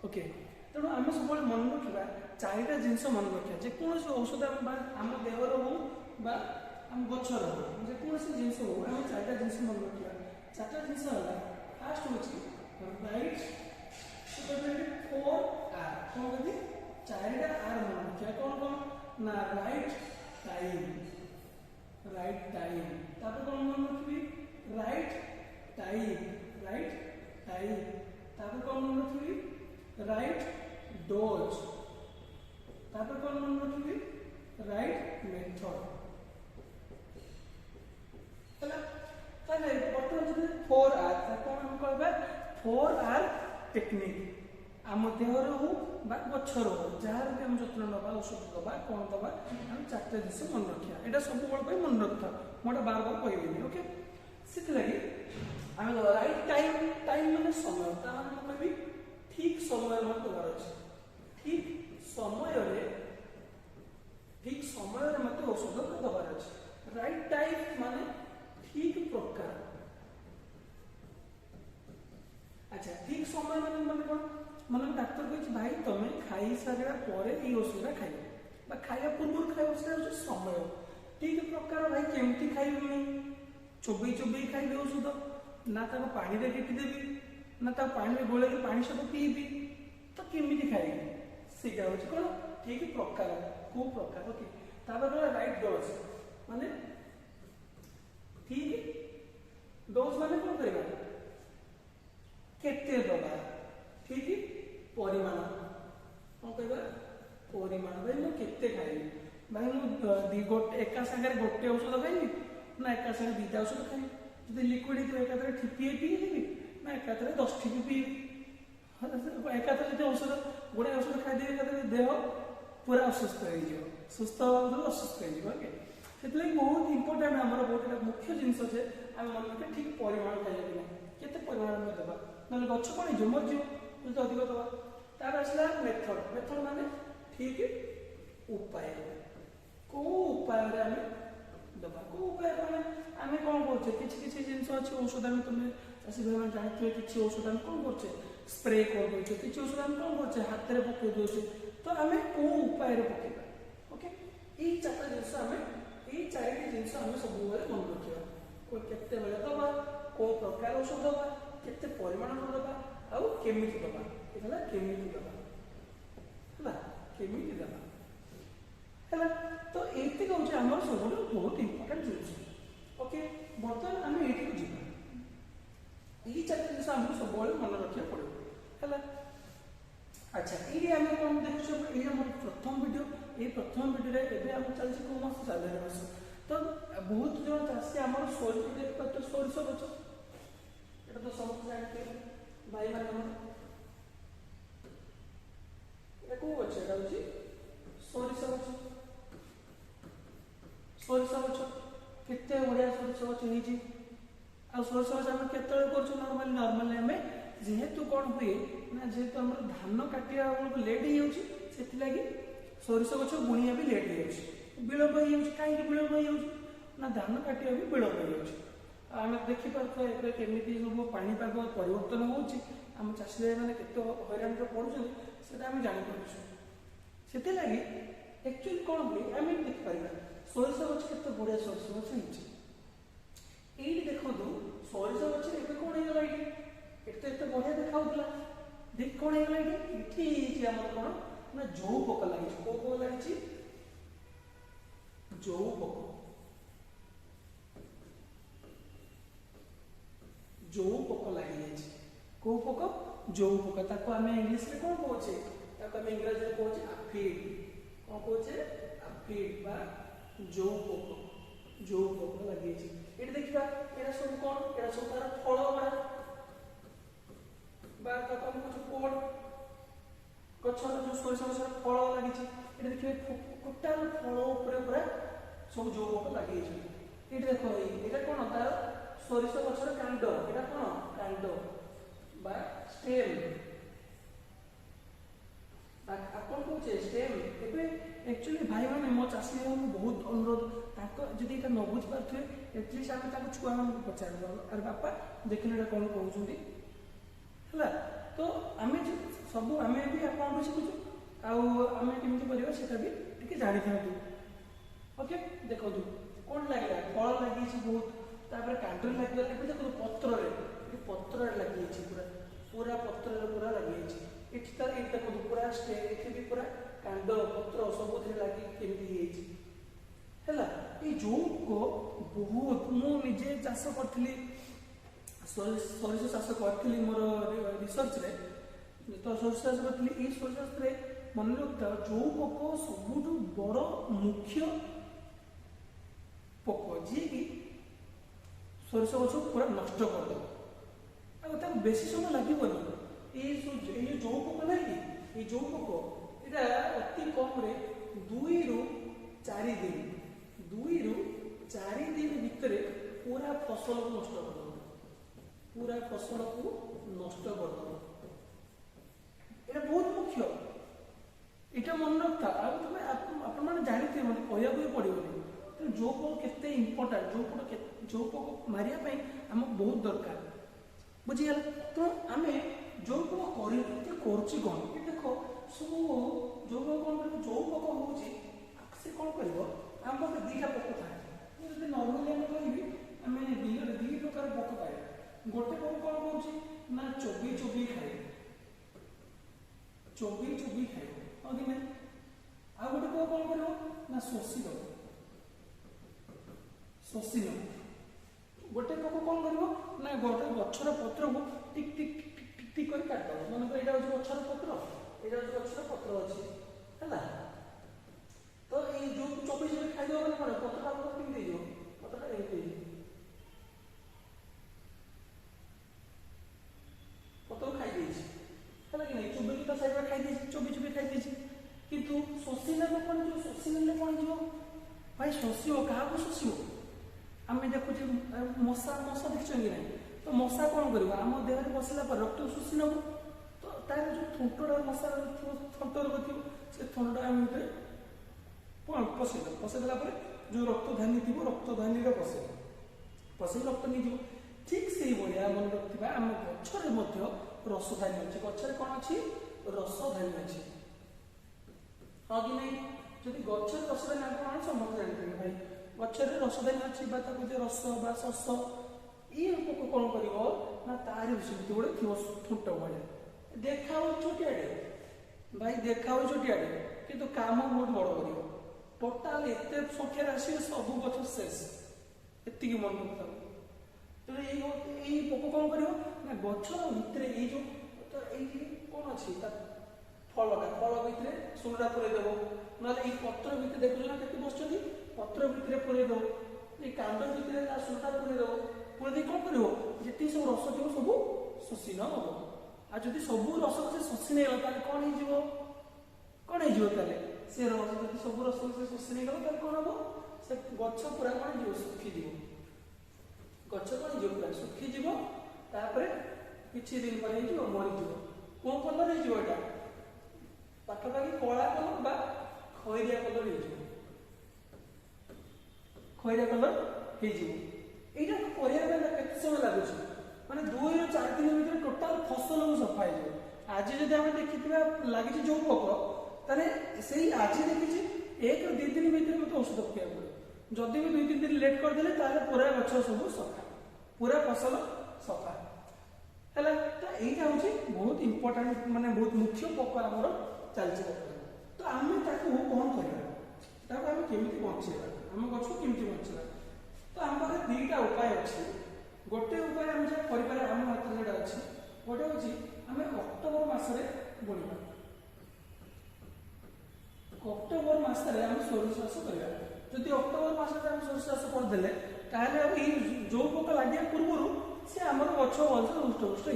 Okay तेणु आम सब मन रखा चारिटा जिनस मन रखा जेकोसी औषध आम देहर हो आम गचर हो जेकोसी जिनस हो आम चारिटा जिनस मन रखा चार्टा जिनस है फास्ट हूँ राइट 4R कौन कहते चारिटा आर मन रखा कौन कौन ना राइट टाइम तापर कौन मन रखी राइट टाइम तापर कौन मन रखी राइट डोज तापर कौन मन रखी राइट मेथड ताले बर्तमान जो 4R कौन हम कहबा 4R टेक्निक आम देहर हो गचर हो जहाँ भी आम जत्न नवा औषध दबा कौन दबा आम चार्टा जिन मन रखा यहाँ सब बड़े मन रखा मुझे बार बार कहबी ओके से आम राइट टाइम माने समय कहबी ठीक समय दबार अच्छे ठीक समय मत औषध दबार अच्छे राइट टाइम माने ठीक प्रकार अच्छा ठीक समय माने कौन माने डाक्तर कही भाई तुम खाई सारा औषध खाइब खाया पूर्व खाइब से समय ठीक प्रकार भाई केमती खाइबी चोबई खाइबी औषध ना पानी रे टेकिदेवी ना पानी गोल पानी सब पीबी तो केमी खाइबी सीटा हूँ कौन ठीक प्रकार को प्रकार ओके तापर राइट डोज माने ठीक डोज माने कौन करवा केते दबा ठीक परिमाण कौन कहवा परिमाण भाई मुझे केते खाइबी भाई मुझे एका सागर गोटे औषध खाइबी ना एका सागर दुईटा औषध खाइबी जो लिक्विड एकाथरे ठिपिए पीदेवी ना एकाथरे 10 ठिपी पीबी एकाथरे जो औषध गोटे औषध खाईदेवी एकाथरे देह पूरा असुस्थ हो सुस्थ हवा असुस्थ होके से बहुत इंपोर्टाट आम बहुत मुख्य जिनस है आम मन रखा ठीक परिमाण खाइबा केते परिमाण में देवा ना गच कौन हो मरजी जो अधिक दबा तार आसला मेथड माने ठीक उपाय को उपाय आम दबा को उपाय माने आम कौन करछे किछि जिनस अच्छे औषध आम तुम चाषी भाई मैंने जानते किसी औषध आम कौन करछे स्प्रे कर दे किसी औषध आम कौन करछे हाथ में पकई दे तो आम को उपाय पकेबा ओके ये चार्टा जिनस आम ये चारिटी जिनस आम सब मन रखा कोई केते बेले दबा को प्रकार औषध दबा केते परिमाण दबा आउ केमिति दबा एला केमिति दबा केमिति दबा है तो ये हूँ आम सब बहुत इंपोर्टाट जिन ओके बर्तमान आम ये जीवा ये चार्टा जिन आमको सब मन रखा पड़ो है अच्छा ये आम कौन देखु ये आम प्रथम वीडियो ये प्रथम वीडियो एवं आम चलती कौ मास जानुरी मास तो बहुत जन चाषी आम सोरिष देख तो सोरिष गच ये तो समस्त जानते भाई मान कौ गच यहाँ हूँ सोरिष गच केते बढ़िया सोरिष गच नहीं आ सोरिष गच आम के नॉर्मली आम जेहेतु कौन हुए ना जेहेतु आम धान काटा बेलू लेट हो सोरिष गच बुणिया भी लेट हो विलम्ब हो कहीं विलम्ब हो ना धान काटा भी विलम्ब हो आम देखिपे केमी सब पाणीपाग परिवर्तन होम चाषी भाई मैंने केत हईराण पड़ुं से आम जापर से एक्चुअली कौन हुए आम देखिपर सोरिष गच के बढ़िया सोरिष गच ये देखो सोरिष गच ए कौन होगा ये एत बढ़िया देखा देख कौन होगा ये आम कौन ना जो पोक लगी कौ पोक लगी जो पोक जो पोक लगी कौ पोक जो पोक आम इंग्लीश में कौन कहे आम इंग्राजी में कहे आफिड कौन कहे आफिड बा जो पोक लगी ये देखा यहाँ सब कौन यहाँ सब तार फल कोड गचर जो सोरिष गचर फल लगी ये देखिए टोटाल फल पूरा सब जो लगे ये देख ये कौन तार सोरिष गचर कांड यहाँ कौन कांड बा स्टेम आपन कहे स्टेम एक्चुअली भाई मैंने मो चाषी भाई बहुत अनुरोध जदि ये न बुझी पारे एटलिस्ट आम छुआ मान पचार अरे बापा देखने कौन कहते है तो आम ସବୁ ଆମେ ବି ଆପଣଠୁ ଶିଖୁଛୁ ଆଉ ଆମେ କେମିତି କରିବା ସେଟା ବି ଟିକେ ଜାଣିଥାନ୍ତୁ। ओके देखो कौन लगे फल लगी बहुत तापर कांडर लगे देखो पत्र लगी पूरा पूरा पत्र पूरा लगी एठी तार एक देखो पूरा स्टे एठी भी पूरा कांड पत्र सब लगी केमती हैला ये जो को बहुत मु निजे चाष करथली सरिष चाष करथली मोर रिसर्च रे तो सरिष चाष करथली ए सरिष चाष रे मन रखता जो पोक सबुठु बड़ मुख्य पोक जी कि सरिष गछ पूरा नष्ट करदे आ बेसी समय लगे ये जो पोक ना कि ये जो पोक इटा अति कम रे 2 ରୁ 4 दिन 2 ରୁ 4 दिन भितर पूरा फसल को नष्ट कर पूरा फसल को नष्ट कर ये बहुत मुख्य इटा मन रखता आप जानते मतलब कहू पड़ोनी तो जो पोक केते इंपोर्टेंट जो पोक मारिया आमको बहुत दरकार बुझीगला तो आम जो पोक कर कौन देख सब जो कौन कर जो पोक हो कौन कर आम पाखे 2टा पोक थाए जब नर्माली आम कहि आम दिन 2 प्रकार पोक पाए गोटे पोक कौन कौन ना चोबी चोबी खाए हाँ कि नहीं आ गोटे पोक कौन कर ना शोषी गोटे पोक कौन कर ना गोटे गछर पत्र को टिक टिक टिक टिक कर काटद मन कर यहाँ हूँ गछर पत्र यहाँ हूँ गछर पत्र अच्छे है तो ये जो 24 जन खाई देव कौन पत्रटा केमती पत्रटा एमती पत्र खाई है कि नहीं चोबी तो साइड खाई चोबी खाई किंतु शोषी ने कौन जो शोषी ने कौन जो भाई शोषिब क्या शोषिब आम देखुचे मशा देखते कि नहीं तो मशा कौन कर आम देह बसला रक्त शोषी नब तो तार जो थोटा मशा थंट रोग थी से थंटा आम पशेदेला जो रक्तधानी थी रक्तधानी पशे रक्त नहीं ठीक से भाया मन रखा आम गचर रसधानी अच्छे गचर कौन अच्छी रसधानी अच्छे हाँ कि नहीं जदि गचर रसधानी आप समस्त जानते भाई गचर रसधानी अच्छी रस बा शस ये पोक कौन कर तार सेमती गोटे थी थोट भाया देखा छोटियाटे भाई देखा छोटियाटे कि काम बहुत बड़ कर टोटाल एत संख्यार आसे सब गच शेष एति मन रखता तो यही पोक कौन कर गचर भितर ये जो तो ये कौन अच्छी फल भितर सुनटा पुरेदेव ना पत्र भितर देखुच ना के बस पत्र भितर पुरेदेव ये कांड भितर सुनटा पुरेदेव पुरे कौन कर जी सब रस थी सब शोषी नब आ जब सब रस से शोषी नहीं गला कौन हो से रस सब रस से शोषी नहीं गला कौन हम से गच पूरा कौन हो सुखीज गच कौन हो पूरा सुखीज किसी दिन पर मरीज कौन कलर होगा पाखापाखि कला कलर बा खैरिया कलर खैरिया कलर यहाँ केते समय लगुच मैंने 2 ରୁ 4 दिन भर टोटाल फसल को सफा हो आज जब आम देखी लगी जो पोक ताले से आज देखी 1 ରୁ 2 दिन भर मत औषध पकड़ पड़े जदि भी 2-3 दिन लेट करदे पूरा गच सब सफा पूरा फसल सफा है तो यहीटा हूँ बहुत इंपोर्टाट माने बहुत मुख्य पोक आमर चलती तो आम कौन करवा आम केमी बचेगा आम गच केमी बचेगा तो आम पाखे 2टा उपाय अच्छे गोटे उपाय आम जहाँ कर आम हाथ जोड़ा अच्छे गोटे हूँ आम अक्टोबर मसरे बुणवा अक्टोबर मसरे आम सरिष चाष करवा जदि अक्टोबर मसरे आम सरिष चाष करदे ताहले जो पोक लगे पूर्व सी आम गछ भलसे हृष्टपुष्ट हो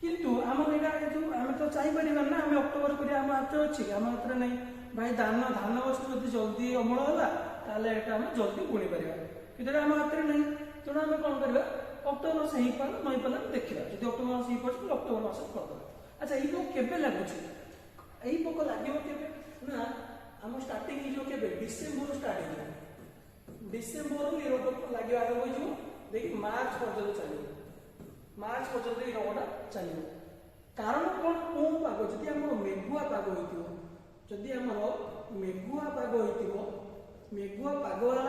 किंतु आम आम तो चाहिए ना आम अक्टोबर कर आम हाथ अच्छे आम हाथ में नहीं भाई धान गछ जब जल्दी अमल है ताहले आम जल्दी बुणी पार कि आम हाथ में नहीं तेणु आम कौन करवा अक्टोबर मास हो पार नई पार देखा जब अक्टोबर मास हो पार्टी अक्टोबर मास करदे अच्छा ये पोक के लगुच यही पोक लगे ना आम स्टार्टिंग हो डिसेम्बर स्टार्ट हो डिसेम्बर ये रोग लगे आरंभ हो देखिए मार्च पर्यटन चलो मार्च पर्यटन ये रोगटा चलो कारण कौन कौ पाग जदि आम मेघुआ पाग हो जदि आमर मेघुआ पाग हो मेघुआ पाग वाला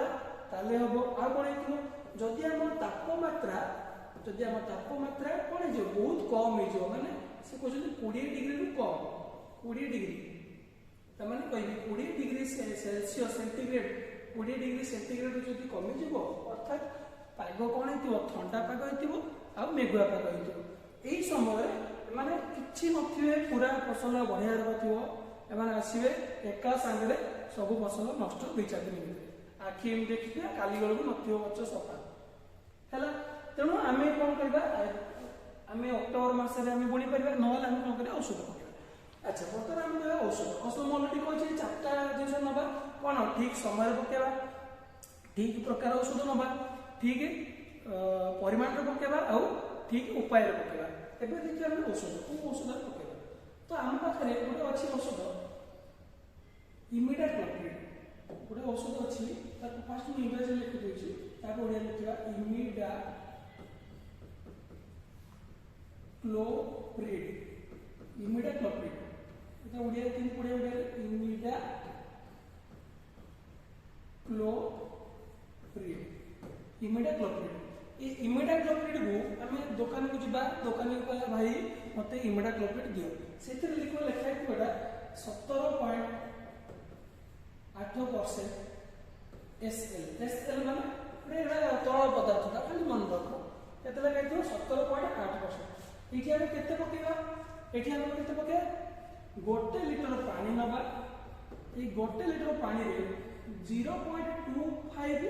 ताले हम आ कौन हो जदि आम तापमात्रा कौन हो बहुत कम हो माने से कहते 20 डिग्री रु कम 20 डिग्री तमाने कहि 20 degree Celsius centigrade 20 degree centigrade जदि कमी जीव अर्थात पाग कौन हो ठंडा पाग हो आ मेघुआ पाग हो यही समय माने किछि नथिबे पूरा फसल बढ़िया रखियो एमाने आसीबे एका संगे सब फसल नष्ट 2-4 दिन भितर आखि एम देखिबे काली गल को नथिबो गछ सफा हैला तेणु आमे कोन करबा आमे अक्टोबर मास रे आमे बुणी परबा नहले आमे कोन करबा औषध पकेबा अच्छा बर्तमान आमे देबा औषध मोलटी कहछि चारटा जिंस नबा कोन ठीक समय पकेबा ठीक प्रकार औषध नबा ठीक परिमाण रे पकेबा आ ठीक उपाय रे पकेबा एबे देखिए हम औषध को औषध पकेबा तो आम पाखरे गोटे अछि औषध इमिडाक्लोप्रिड गोटे औषध अछि ताको फास्ट मु इंग्लिश लिखि देछि ताको ओडिया लिखिबा इमिडाक्लोप्रिड एटा ओडिया तीन पढे ओडिया इमिडाक्लोप्रिड इमिडाक्लोप्रिड को आम दुकान को जा दुकानी को कहला भाई मत इमिडाक्लोप्रिड दियो से लिखो लिखा है 17.8% SL माने तौल पदार्थ खाली मन रख केते लगे 17.8% एठी हम केते पकेबा एठी हम केते पकेबा 1 लिटर पानी नबा ए 1 लिटर पानी रे 0.25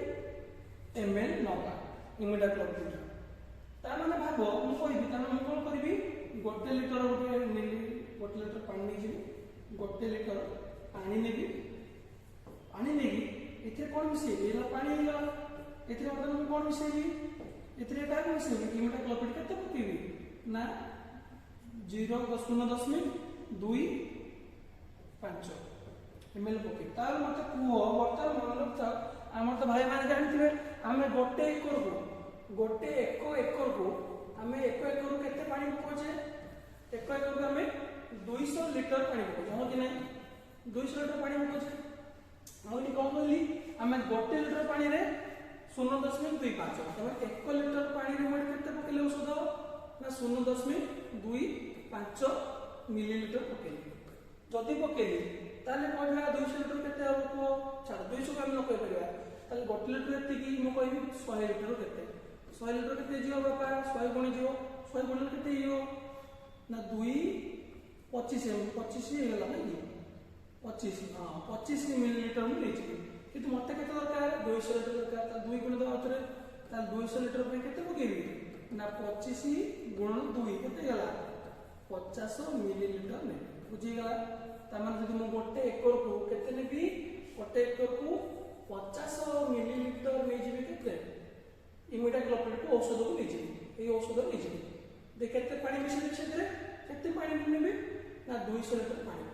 ml नबा इमिडाक्लोप्रिड ता माने भागो मु कहिबी ता मु कोन करबी 1 लिटर गोटे नेली 1 लिटर पानी नै जिबी 1 लिटर पानी नेबी पानी नेबी एथे कोन मिसे एला पानी हेला एथे मतलब मु कोन मिसेबी एथे का मिसेबी इमिडाक्लोप्रिड केते पकेबी ना 0.25 ml पके तार मते कुओ वर्तमान मन रखता आमर तो भाई माने जानथिबे आमे गोटे एकर को आमे एक एकर को केते पानी पकोजे एक एकर को आमे 200 लिटर पानी पकोजे हो कि नहीं 200 लिटर पानी पकोजे मोनी कोन कहली आमे 1 लिटर पानी रे 0.25 तबे 1 लिटर पानी रे मोनी केते पकेले औषध ना 0.25 मिलीलीटर पकेली जदि पकेली ताले कहला 200 लिटर केते हो छाड़ 200 का हम न कह परिबा ताले 1 लिटर एते की मु कहबी 100 लिटर केते 100 लिटर केते जियो बापा 100 गुणी जियो 100 गुणी केते जियो ना 2 25 हेला नहीं 25 हां 25 मिलीलीटर में लेछि किंतु मते केते दरकार 200 लिटर दरकार ता 2 गुणी दवा तरे ता 200 लिटर पे केते पकेबी ना 25 गुणन 2 केते गेला 50 मिलीलीटर ने बुझी गेला तामान जदि मु गोटे एकर को केते नेबी गोटे एकर को 50 मिलीलीटर नै जिबी केते इमिडाक्लोप्रिड को औषध को नै जिबी ए औषध नै जिबी दे केते पानी मिसे छेदरे केते पानी नेबी ना 200 लिटर पानी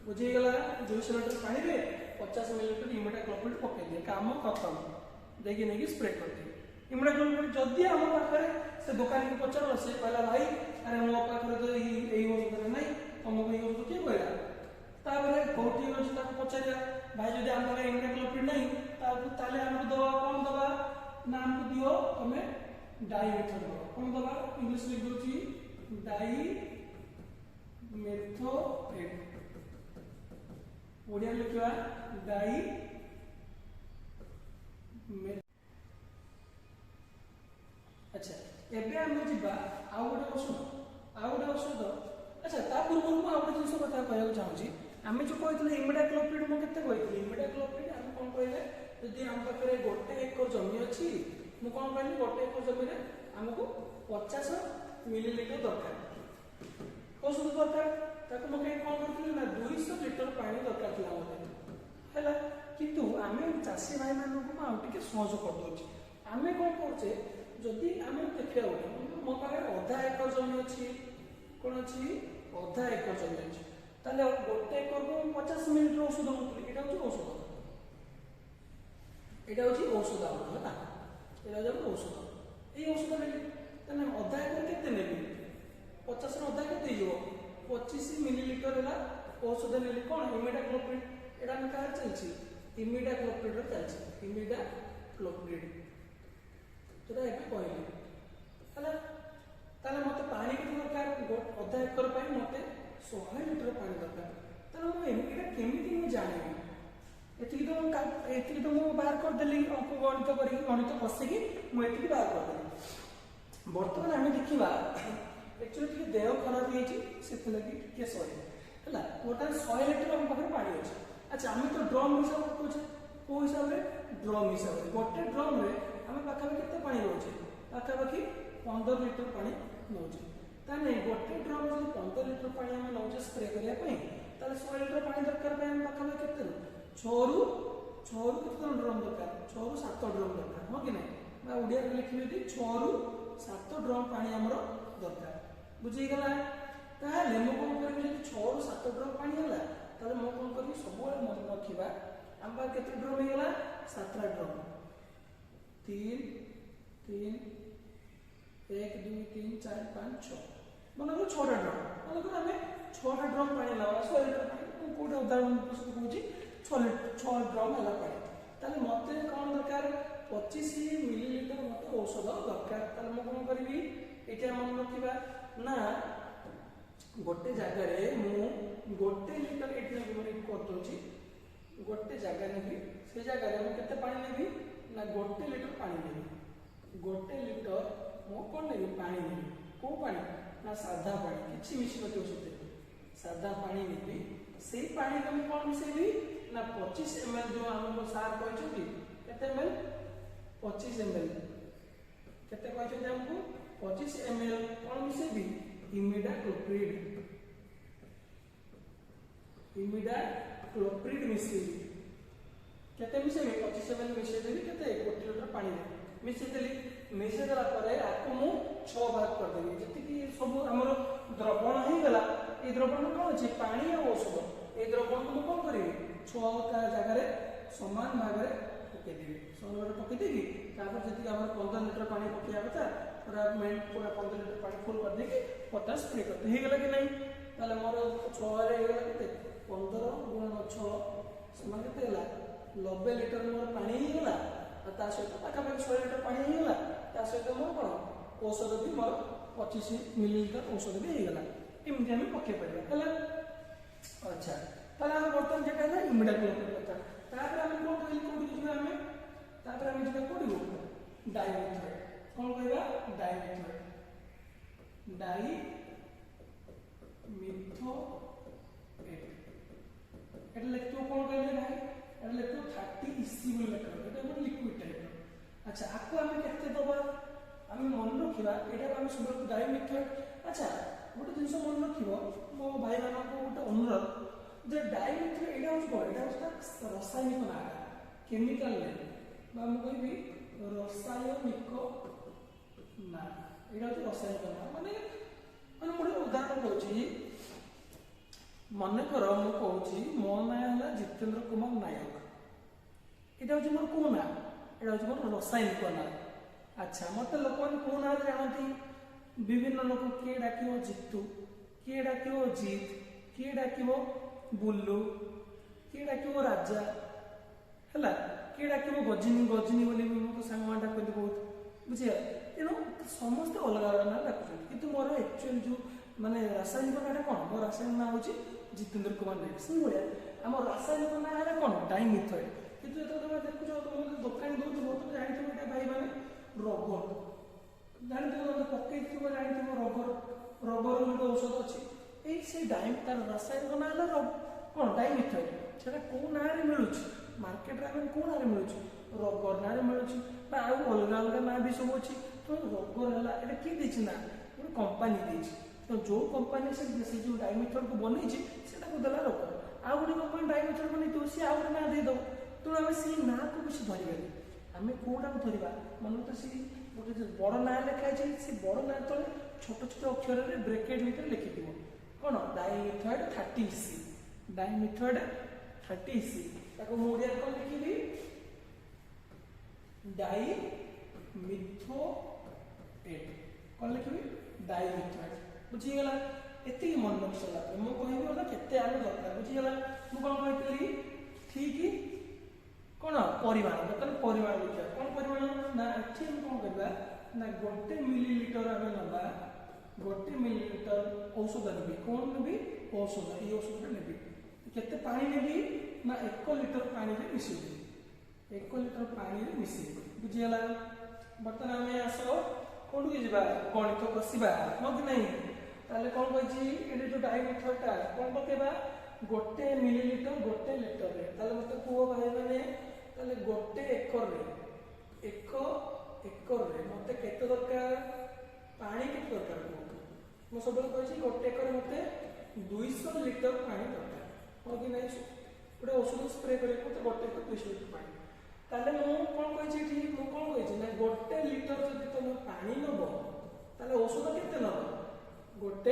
बुझी गेला 200 लिटर पानी रे 50 मिलीलीटर इमिडाक्लोप्रिड पके दे काम खत्म देखि नै कि स्प्रे कर दे इमिडाक्लोप्रिड जदि हम पाखरे से दुकान को पचार से कहला भाई अरे मो पाखरे तो एई औषध नै तुमको ये औषध के कहला ताबरे कोठी अछि ताको पचारिया भाई जदि हम पाखरे इमिडाक्लोप्रिड नै ताले हमको दवा कोन दवा ना हमको दियो तमे डाइमेथोड दवा कोन दवा इंग्लिश लिख दोची डाइमेथोएट ओडिया लिखवा डाई अच्छा एबे हम जिबा आ गोटे औषध अच्छा ता पूर्व को आ गोटे जिंस कथा कहया चाहूची आमे जो कहथिले इमिडाक्लोप्रिड मो केते कहथिले इमिडाक्लोप्रिड हम कोन कहले यदि हम पाखरे गोटे एकर जमी अछि मु कोन कहली गोटे एकर जमी रे हमको 50 मिलीलीटर दरकार औषध दरकार ताको मके कोन करथिले ना 200 लिटर पानी दरकार थिला मते हैला किंतु आमे चासी भाई मानन को आ टिके सहज कर दोछि आमे कोन करछे जदि आमे देखिया उठा मो पाखरे आधा एकर जमी अछि कोन अछि आधा एकर जमी अछि ताले गोटे एकर को 50 मिलीलीटर औषध होतली एटा होची औषध आपन एटा जो औषध ए औषध ले तने आधा एकर केते नेबी औषध नेली कौन इमिडाक्लोप्रिड एटा हम कहार चलछि इमिडाक्लोप्रिड रो चलछि इमिडाक्लोप्रिड तो एबे कहली हला ताले मते पानी के दरकार अधा एकर पाई मते 100 लीटर पानी दरकार ताले मो एटा केमिति मु जानिबी एतिकी तो मु बाहर कर देली अंक गणित करी गणित कसिकी मु एतिकी बाहर कर देली वर्तमान आमे देखिबा एक्चुअली देह खराब होती टे सही है टोटाल 100 लीटर आम पाखे पानी अच्छे अच्छा आम तो ड्रम हिसाब से कौचे कौ हिसाब से ड्रम हिसाब से गोटे ड्रम रे आम पाखापाखि केते पानी रोचे पाखापाखि 15 लीटर पानी नौचे ताने गोटे ड्रम जो 15 लीटर पानी आम नौचे स्प्रे करने ताले 100 लीटर पानी दरकार आम पाखापाखि केते 6 रु केते ड्रम दरकार 6 रु 7 ड्रम दरकार हाँ कि ना ओडिया लिखिबे 6 रु 7 ड्रम पानी आमर दरकार बुझीगला ताहले मो कोन करबी जदि 6 रु 7 ड्रम पानी होला ताले मो कोन करबी सबुले मन रखिबा हम बा केते ड्रम हेला 7 ड्रम 3 3 1 2 3 4 5 6 मन को 6 ड्रम मन को हमें 6 ड्रम पानी लावा 100 लीटर पानी कोड उदाहरण प्रस्तुत होची 6 ड्रम होला पानी ताले मते कोन दरकार 25 मिलीलीटर मते औषध दरकार ताले मो कोन करबी एटा मन रखिबा ना गोटे जगह मु गोटे लीटर एटी कर दूची गोटे जगह नेबी से जगह मु केते पानी नेबी ना गोटे लीटर पानी नेबी गोटे लीटर मु कोन नेबी पानी नेबी को पानी ना सादा पानी किछि मिछि नथियो सते सादा पानी नेबी से पानी हम कोन मिसेबी ना 25 ml जो हमको सार कहछथि केते ml 25 ml केते कहछथि हमको 25 ml कोन मिसेबी इमिडाक्लोप्रिड मिसेबी केते मिसेबी 25 ml मिसे देबी केते 1 लीटर पानी रे मिसे देली मिसे देला परे आको मु 6 भाग कर देबी जति कि सब हमर द्रवण हे गला ए द्रवण कोन अछि पानी और औषध ए द्रवण को कोन करिवि 6 ता जगह रे समान भाग रे पके देबी समान पके देबी तापर जति हमर 15 लीटर पानी पकिया बता पूरा 15 लीटर पानी फुल कर देके 50 स्प्रे करते हे गला कि नहीं ताले मोर 6 रे हे गला केते 15 गुणन 6 समान केते हला 90 लीटर मोर पानी हे गला ता सहित पाखा पाखि 100 लीटर पानी हे गला ता सहित मोर कोन औषध भी मोर 25 मिलीलीटर औषध भी हे गला इमति हम पके पड़बा हला अच्छा ताले हम बर्तन जेटा है इमिडाक्लोप्रिड कथा तापर हम कोन कहली कोडी जिबा हम तापर हम जिबा कोडी डाइमिथाइल कौन कहबा डाइमिथाइल डाई मिथो एटा लिखतो कौन कहले भाई एटा लिखतो 30 EC बोल लिखतो एटा एक लिक्विड टाइप अच्छा आको हम केते दबा हम मन रखिबा एटा हम सुबह डाइमिथाइल अच्छा गोटे जिंस मन रखिबो मो भाई माना को गोटे अनुरोध जे डाइमिथाइल एटा होस कोन एटा होस रासायनिक ना केमिकल ने बा हम कहबी रासायनिक ना एटा होस रासायनिक ना माने माने मोर उदाहरण कहूची मन कर मु कहूची मो ना हला जितेंद्र कुमार नायक एटा होस मोर को ना एटा होस मोर रासायनिक ना अच्छा मते लोक को ना जानती विभिन्न लोक किए डाकिबो जितु किए डाकिबो जीत किए डाकिबो बुल्लू किए डाकिबो राजा हला किए डाकिबो गजनी गजनी बोली मो संग मान डाकते बहुत बुझिया एनो समस्त अलग अलग ना डाकुछन किंतु मोर एक्चुअल जो माने रासायनिक नाटा कोन मोर रासायनिक ना होची जितेंद्र कुमार नायक से बोले हम रासायनिक ना है कोन डाइमिथाइल किंतु एतो तुम देखुछो तुम दुकान दउछ बहुत जानि तुम एटा भाई माने रबर जानि तुम पक्के तुम जानि तुम रबर जो औषध अछि ए से डाइम तार रासायनिक ना हला कोन डाइमिथाइल सेटा को ना रे मिलुछ मार्केट रे को ना रे मिलुछ रबर ना रे मिलुछ बा आ अलग अलग ना भी सब अछि तो रबर हला एटा की दिछि ना एक कंपनी दिछि तो जो कंपनी से जो डाइमिथाइल को बनै छी सेटा को देला रबर आ गुडी कंपनी डाइमिथाइल बनै तो से आ गुडी ना दे दो तो हम से ना को कुछ धरिबे हमें कोडा को धरिबा मन तो से गोटे बड़ ना लिखा है से बड़ ना तले छोट छोट अक्षर रे ब्रैकेट भीतर लिखि दिबो कोन डाइमिथाइल 30 EC डाइमिथाइल 30 EC ताको मोडिया कोन लिखिबी डाइमिथोएट कोन लिखिबी डाइमिथाइल बुझी गला एति मन रख सला मु कहबी होला केते आलू दरकार बुझी गला मु कोन कहतली ठीक कोन परिमाण बर्तन परिमाण लिखा कोन परिमाण ना एठी हम कोन करबा ना 1 मिलीलीटर आमे नबा 1 मिलीलीटर औषध नेबी कोन नेबी औषध ई औषध नेबी केते पानी नेबी ना 1 लिटर पानी रे मिसेबी 1 लिटर पानी रे मिसेबी बुझी गला बर्तन आमे आसो कोन के जिबा गणित कसिबा हो कि नहीं ताले कोन कहछि एडी जो डाइमिथरटा कोन पकेबा 1 मिलीलीटर 1 लिटर रे ताले मते कुओ भाई माने ताले 1 एकर रे 1 एकर रे मते केते दरकार पानी केते दरकार मु सब कहछि 1 एकर रे मते 200 लिटर पानी दरकार हो कि नहीं गोटे औषध स्प्रे करे मते 1 एकर 200 लिटर पानी ताले मु कोन कहछि ठीक मु कोन कहछि ना 1 लिटर जदि तुम पानी नबो ताले औषध केते नबो 1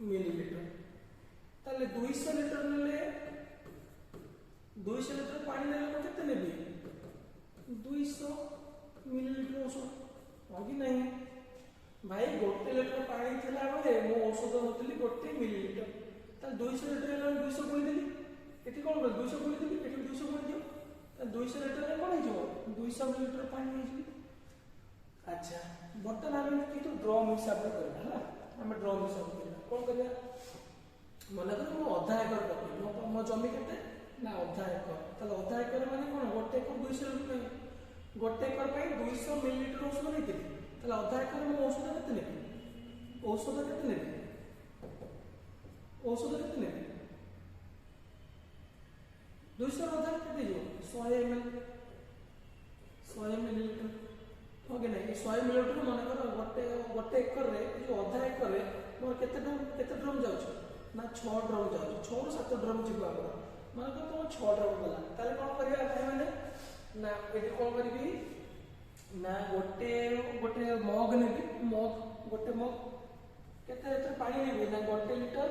मिलीलीटर ताले 200 लिटर नेले 200 लिटर पानी नेले को केते नेबी 200 मिलीलीटर औषध हो कि नहीं भाई 1 लिटर पानी थिला बेले मो औषध नतली 1 मिलीलीटर ताले 200 लिटर नेले 200 बोली देली एठी कोन 200 बोली देली एठी 200 बोली दियो 200 लिटर रे कोन हिजो 200 मिलीलीटर पानी हिजो अच्छा बर्तन आमे कितु ड्रम हिसाब रे करबा हला आमे ड्रम हिसाब करबा कोन करबा मन कर मो आधा एकर पकई मो जमी केते ना आधा एकर ताले आधा एकर माने कोन 1 एकर 200 लिटर 1 एकर पई 200 मिलीलीटर औषध नेते ताले आधा एकर मो औषध केते नेबी औषध केते नेबी 200 आधा केते जो 100 ml 100 मिलीलीटर हो कि नहीं 100 मिलीलीटर मन कर 1 एकर रे जो आधा एकर रे मोर केते ड्रम जाउछ ना 6 ड्रम जाउछ 6 ରୁ 7 ड्रम जिबा मन कर तो 6 ड्रम गला ताले कोन करिया भाई माने ना एठी कोन करबी ना गोटे मग नेबी मग गोटे मग केते पानी नेबी ना 1 लिटर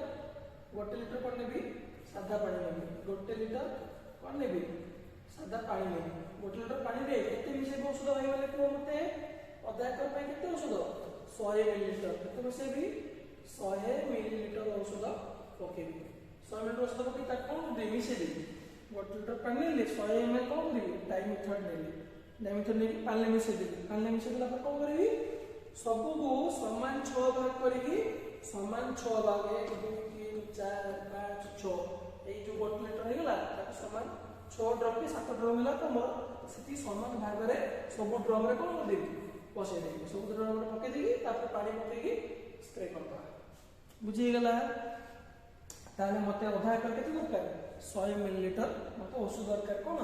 कोन नेबी सादा पानी नेबी 1 लिटर कोन नेबी सादा पानी नेबी 1 लिटर पानी रे केते मिसे औषध भाई माने को मते आधा एकर पई केते औषध 100 मिलीलीटर केते मिसे भी 100 मिलीलीटर औषध पकेबी 100 मिलीलीटर औषध पके ता कोन दे मिसे दे 1 लिटर पानी ले 100 ml कोन करी डाइमिथर ने पानी मिसे देला पर कोन करबी सब को समान 6 भाग करी समान 6 भाग 1 2 3 4 5 6 ए जो 1 लिटर हे गला ता समान 6 ड्रम के 7 ड्रम मिला तो मोर सेती समान भाग रे सब ड्रम रे कोन देबी बसे देबी सब ड्रम रे पके देबी तापर पानी पकेगी स्प्रे करबा बुझी गला ताले मते आधा एकर केते दरकार 100 मिलीलीटर मते औषध दरकार कोन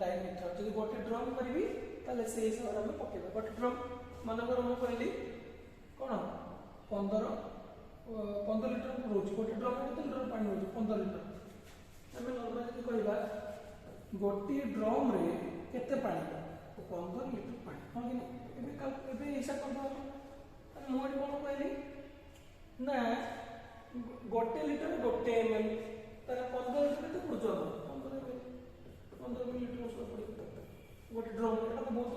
डाइमिथर जदि गोटे ड्रम करबी ताले से हिसाब रे पकेबा गोटे ड्रम मन कर मु कहली कोन 15 लिटर रोज गोटे ड्रम केते लिटर पानी रोज 15 लिटर हमें नॉर्मली कहबा गोटे ड्रम रे केते पानी 15 लिटर पानी हां कि एबे हिसाब करबा मु एठी कोन कहली ना 1 लिटर 1 ml तारा 15 लिटर तो पुरजो 15 मिलीलीटर औषध पड़ी गोटे ड्रम एटा तो बहुत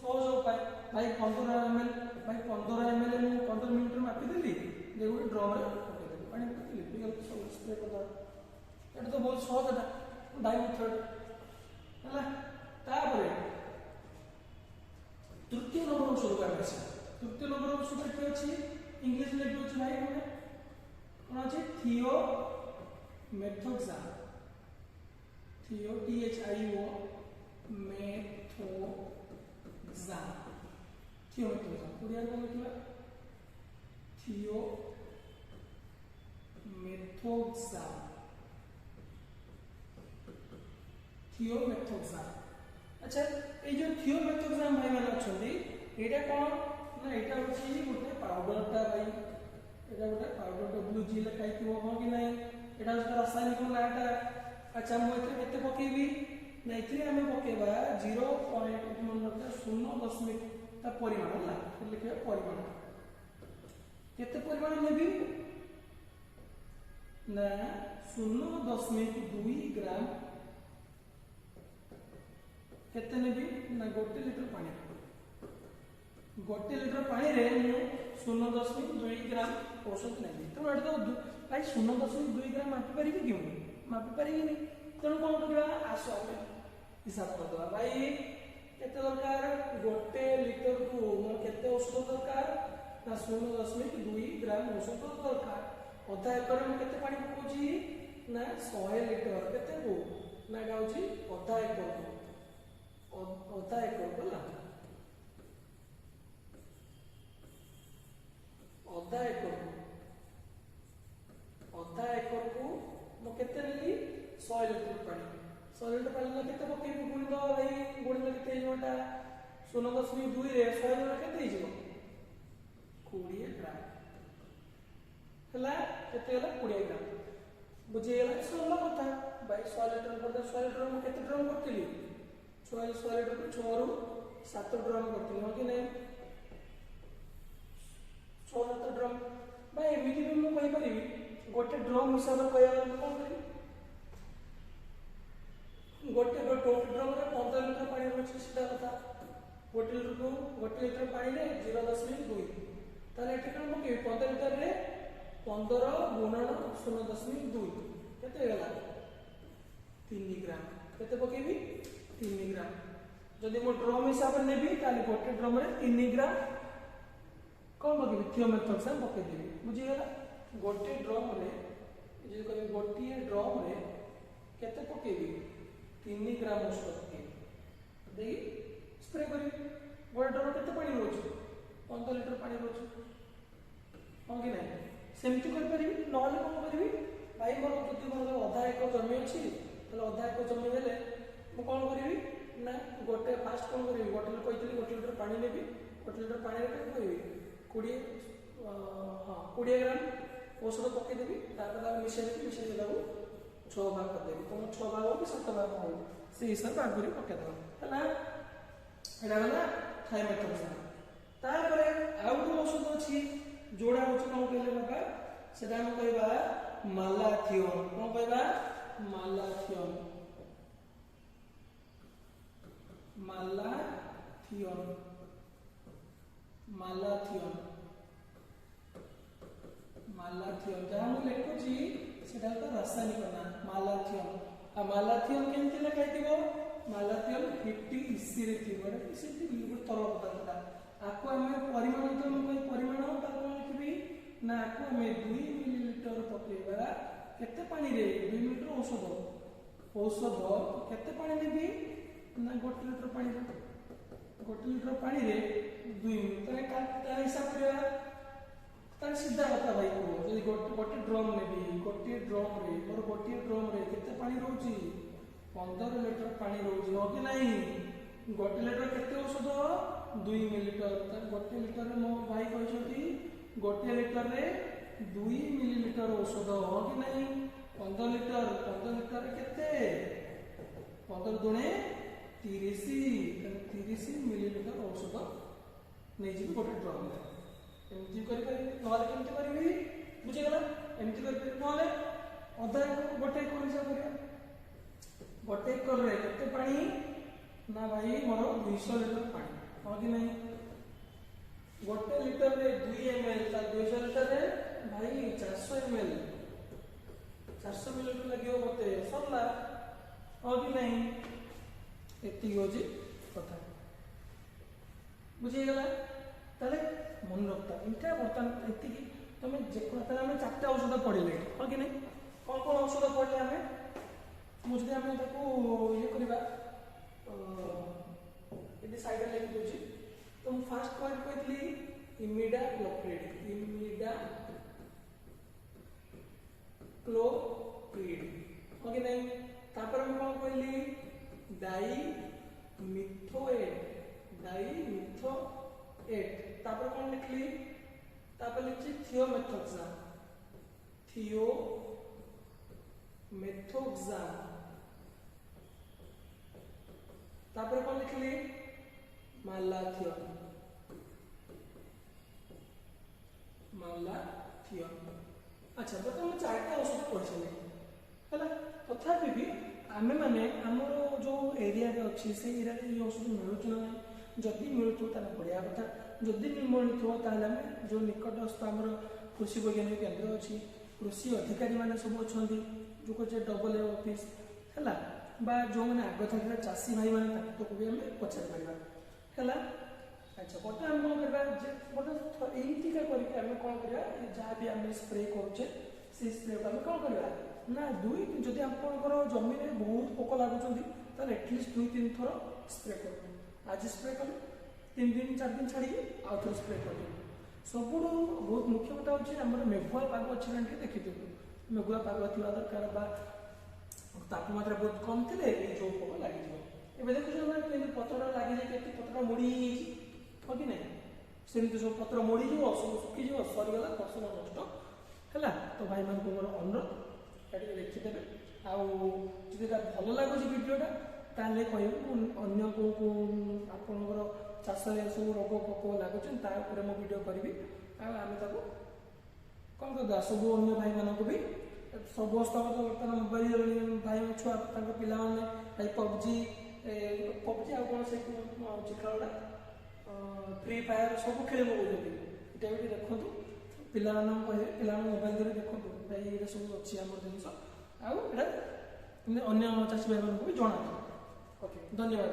सहज उपाय भाई 15 ml भाई 15 ml मु 15 मिलीलीटर मापी देली जे गोटे ड्रम रे पके देली पानी पकेली बिगल सब स्प्रे कर एटा तो बहुत सहज एटा डाइमिथर हला तापरे तृतीय नंबर औषध का आसी तृतीय नंबर औषध के अछि इंग्लिश में लिखि अछि भाई कोन अछि थियोमेथोक्साम THIO मेथोक्साम थियोमेथोक्साम ओडिया में लिखला थियोमेथोक्साम अच्छा ए जो थियोमेथोक्साम भाई माने अछंती एटा कोन ना एटा होची गोटे पाउडर ता भाई एटा गोटे पाउडर WG लिखाई थियो हो कि नहीं एटा रासायनिक नाटा अच्छा मु एते केते पकेबी ना एथि हमें पकेबा 0.0 ता परिमाण ला लिखबा परिमाण केते परिमाण नेबी ना 0.2 ग्राम केते नेबी ना 1 लिटर पानी 1 लिटर पानी रे 0.2 ग्राम औषध नहीं तेणु एट तो भाई 0.2 ग्राम मापिपारि कि मापिपारि तेणु कौन करवा आस आम हिसाब करदे भाई केते दरकार 1 लिटर को मोर केते औषध दरकार ना 0.2 ग्राम औषध दरकार अधा एकर में केते पानी पकोची ना 100 लिटर केते को ना गाउची अधा एकर बोला अधा एकर को मो केते नेली 100 लिटर पानी 100 लिटर पानी केते पकेबी गुणी दो भाई गुणी केते जोटा 0.2 रे 100 लिटर केते हिजो 20 ग्राम हला केते हला 20 ग्राम बुझे गला सरला कथा भाई 100 लिटर पर 100 लिटर में केते ड्रम करतिली 100 लिटर को 6 रु 7 ड्रम करतिली हो कि नहीं 6 7 ड्रम भाई एमिति भी मु कहि परिबी गोटे ड्रम हिसाब कहया कोन करी गोटे ड्रम रे 15 लिटर पानी रहछि सीधा कथा गोटे लिटर पानी रे 0.2 ताले एटे कोन पके 15 लिटर रे 15 गुणन 0.2 केते गला 3 ग्राम केते पकेबी 3 ग्राम जदि मो ड्रम हिसाब नेबी ताले गोटे ड्रम रे 3 ग्राम कौन पकेबी थियोमेथोक्साम पके देबी बुझी गला गोटे ड्रम रे जे कहबी गोटे ड्रम रे केते पकेबी 3 ग्राम औषध पकेबी देखि स्प्रे करी गोटे ड्रम केते पानी रोछ 15 लिटर पानी रोछ हो कि नहीं सेमती कर परिबी नहले कोन करबी भाई मोर जति मोर आधा एकर जमी अछि तले आधा एकर जमी देले मु कोन करबी ना गोटे फास्ट कोन करबी गोटे कहइतली गोटे लिटर पानी नेबी गोटे लिटर पानी रे कोन करबी 20 ग्राम औषध पके देबी तापर मिशे देबू 6 भाग कर देबी तुम 6 भाग हो कि 7 भाग हो से हिसाब भाग करी पके देबो हला एडा वाला थाइमेथोक्साम तापर आउट औषध अछि जोड़ा होछि कोन कहले बाबा सेटा हम कहबा मालाथियन कोन कहबा मालाथियन जहाँ मुझे लिखुची सेटा तो रासायनिक नाम मालाथियन आ मालाथियन केमति लिखाइथिबो मालाथियन 50 इसी रे थिबो इसी लिक्विड तरल पदार्थ आको हमें परिमाण तो कोई परिमाण ता कोन लिखबी ना आको हमें 2 मिलीलीटर पकेबा केते पानी रे 2 मिलीलीटर औषध केते पानी लेबी ना 1 लिटर पानी रे 2 मिली तने हिसाब करबा तार सीधा कथा भाई को जदि गोटे ड्रम नेबी गोटे ड्रम रे केते पानी रहउची 15 लिटर पानी रहउची हो कि नहीं गोटे लिटर केते औषध 2 मिलीलीटर त गोटे लिटर रे मो भाई कहछथि गोटे लिटर रे 2 मिलीलीटर औषध हो कि नहीं 15 लिटर केते 15 दुणे 30 मिलीलीटर औषध नै जी गोटे ड्रम रे एमती करि पारि नहले केमती करिवि बुझि गला एमती करि पारि नहले अधा गोटे एकर हिसाब करिया गोटे एकर रे केते पानी ना भाई मोर 200 लिटर पानी हो कि नहीं गोटे लिटर रे 2 ml ता 200 लिटर रे भाई 400 ml 400 मिलीलीटर लागियो मते सरला हो कि नहीं एती होजी कथा बुझि गला ताले मन रखता इटा बर्तन एति तुम जेको हमें 4टा औषध पढ़ले हो कि नहीं कौन औषध पढ़ले हमें मुझे हमें ताको ये करबा यदि साइड में लिख दोची तो हम फर्स्ट पॉइंट कहतली इमिडाक्लोप्रिड हो कि नहीं तापर हम कौन कहली डाइमिथोएट तापर कौन लिखली तापर लिखी थियोमेथोक्साम तापर कौन लिखली मालाथियन अच्छा बर्तमान 4टा औषध पढ़ी है तथापि भी आमे माने हमर जो एरिया रे अछि से एरिया रे औषध मिलुछ ना जदि मिलुथो ता बढ़िया कथा जदि मिलुथो ताले हम जो निकटस्थ हमर कृषि वैज्ञानिक केन्द्र अच्छी कृषि अधिकारी मैंने सब अच्छा जो कहे डबल ए ऑफिस है जो मैंने आग था चाषी भाई मैंने भी आम पचार पारा है। अच्छा बर्तमान आम कौन करवा बर्तमान यहीटिका करके आम कौन करवा जहाँ भी आम स्प्रे करुचे से स्प्रे को आम कौन करवा ना दुई जदि आपंकर जमीन में बहुत पोक लगुंट एटलिस्ट 2-3 थर स्प्रे कर आज स्प्रे कल 3 दिन 4 दिन छाड़ी आउ थे स्प्रे कर सब बहुत मुख्य कथा हूँ मेघुआ पाग अच्छे ना देखी मेघुआ पाग थी दरकार बा तापमात्रा बहुत कम थे जो पोक लगे देखुए पत्र लगे पत्र मोड़ी हाँ कि नहीं सेमती सब पत्र मोड़ी सब सुखी सरीगला फसल नष्ट है। तो भाई मान अनुरोध ये देखीदे आदि भल लगुच भिडटा ताले कह अन्य को आपणकर चाष सब रोग पोक लगुच मो भिड करी आम कौन करदा सब अन्य भाई मानक भी समस्त बर्तमान मोबाइल भाई छुआ पिला भाई पबजी पबजी आ कौन से खेलटा फ्री फायर सब खेल कहते ये भी देखो पिला पिला मोबाइल धरी देखो भाई ये सब अच्छी आम जिन आउ अन्य चाषी भाई भी जना। ओके धन्यवाद।